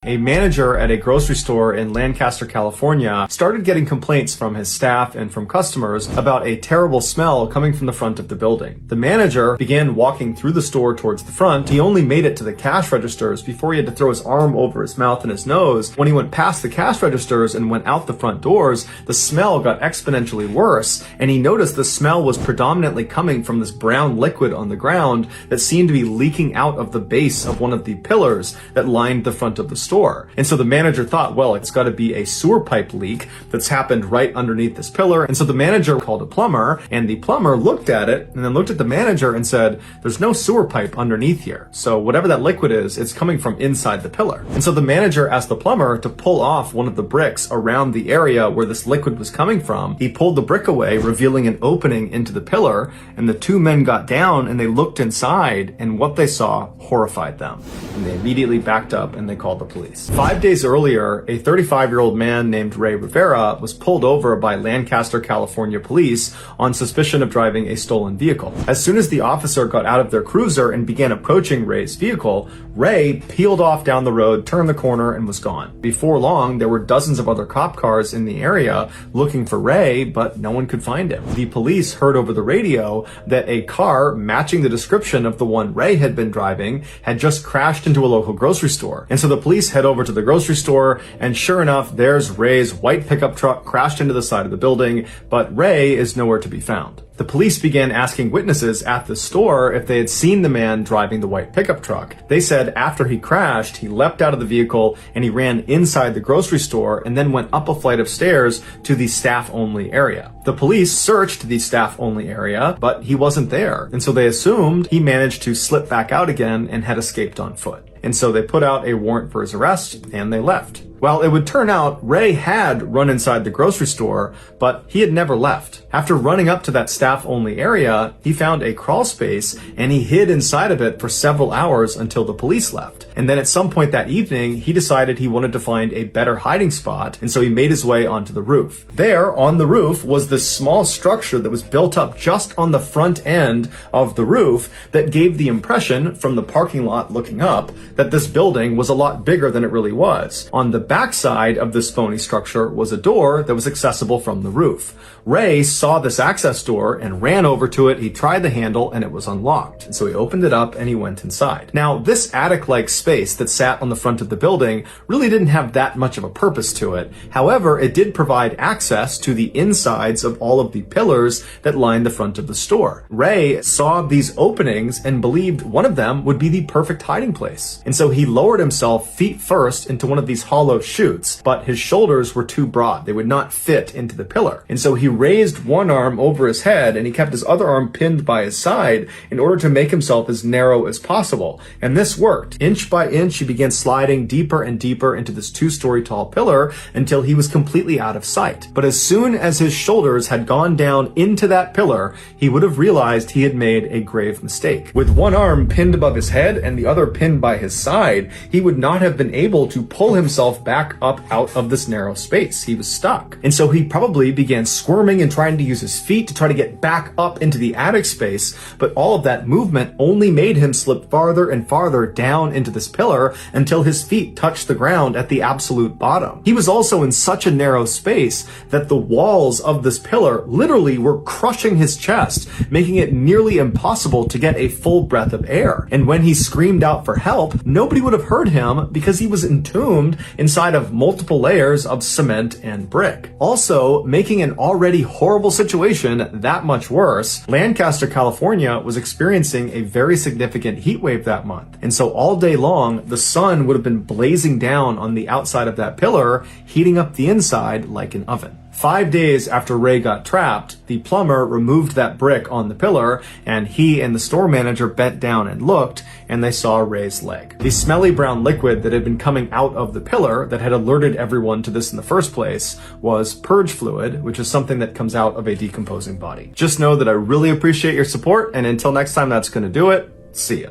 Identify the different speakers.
Speaker 1: A manager at a grocery store in Lancaster, California, started getting complaints from his staff and from customers about a terrible smell coming from the front of the building. The manager began walking through the store towards the front. He only made it to the cash registers before he had to throw his arm over his mouth and his nose. When he went past the cash registers and went out the front doors, the smell got exponentially worse, and he noticed the smell was predominantly coming from this brown liquid on the ground that seemed to be leaking out of the base of one of the pillars that lined the front of the store. And so the manager thought, well, it's got to be a sewer pipe leak that's happened right underneath this pillar. And so the manager called a plumber, and the plumber looked at it and then looked at the manager and said, there's no sewer pipe underneath here. So whatever that liquid is, it's coming from inside the pillar. And so the manager asked the plumber to pull off one of the bricks around the area where this liquid was coming from. He pulled the brick away, revealing an opening into the pillar, and the two men got down and they looked inside, and what they saw horrified them. And they immediately backed up and they called the police. 5 days earlier, a 35-year-old man named Ray Rivera was pulled over by Lancaster, California police on suspicion of driving a stolen vehicle. As soon as the officer got out of their cruiser and began approaching Ray's vehicle, Ray peeled off down the road, turned the corner, and was gone. Before long, there were dozens of other cop cars in the area looking for Ray, but no one could find him. The police heard over the radio that a car matching the description of the one Ray had been driving had just crashed into a local grocery store. And so the police head over to the grocery store, and sure enough, there's Ray's white pickup truck crashed into the side of the building, but Ray is nowhere to be found. The police began asking witnesses at the store if they had seen the man driving the white pickup truck. They said after he crashed, he leapt out of the vehicle and he ran inside the grocery store and then went up a flight of stairs to the staff-only area. The police searched the staff-only area, but he wasn't there, and so they assumed he managed to slip back out again and had escaped on foot. And so they put out a warrant for his arrest and they left. Well, it would turn out Ray had run inside the grocery store, but he had never left. After running up to that staff-only area, he found a crawl space and he hid inside of it for several hours until the police left. And then at some point that evening, he decided he wanted to find a better hiding spot, and so he made his way onto the roof. There, on the roof, was this small structure that was built up just on the front end of the roof that gave the impression, from the parking lot looking up, that this building was a lot bigger than it really was. On the backside of this phony structure was a door that was accessible from the roof. Ray saw this access door and ran over to it. He tried the handle and it was unlocked. And so he opened it up and he went inside. Now, this attic-like space that sat on the front of the building really didn't have that much of a purpose to it. However, it did provide access to the insides of all of the pillars that lined the front of the store. Ray saw these openings and believed one of them would be the perfect hiding place. And so he lowered himself feet first into one of these hollow chutes, but his shoulders were too broad. They would not fit into the pillar. And so he raised one arm over his head and he kept his other arm pinned by his side in order to make himself as narrow as possible. And this worked. Inch by inch, he began sliding deeper and deeper into this 2-story tall pillar until he was completely out of sight. But as soon as his shoulders had gone down into that pillar, he would have realized he had made a grave mistake. With one arm pinned above his head and the other pinned by his side, he would not have been able to pull himself back up out of this narrow space. He was stuck. And so he probably began squirming and trying to use his feet to try to get back up into the attic space, but all of that movement only made him slip farther and farther down into this pillar until his feet touched the ground at the absolute bottom. He was also in such a narrow space that the walls of this pillar literally were crushing his chest, making it nearly impossible to get a full breath of air. And when he screamed out for help, nobody would have heard him because he was entombed inside of multiple layers of cement and brick. Also, making an already horrible situation that much worse, Lancaster, California was experiencing a very significant heat wave that month. And so all day long, the sun would have been blazing down on the outside of that pillar, heating up the inside like an oven. 5 days after Ray got trapped, the plumber removed that brick on the pillar, and he and the store manager bent down and looked, and they saw Ray's leg. The smelly brown liquid that had been coming out of the pillar that had alerted everyone to this in the first place was purge fluid, which is something that comes out of a decomposing body. Just know that I really appreciate your support, and until next time, that's going to do it. See ya.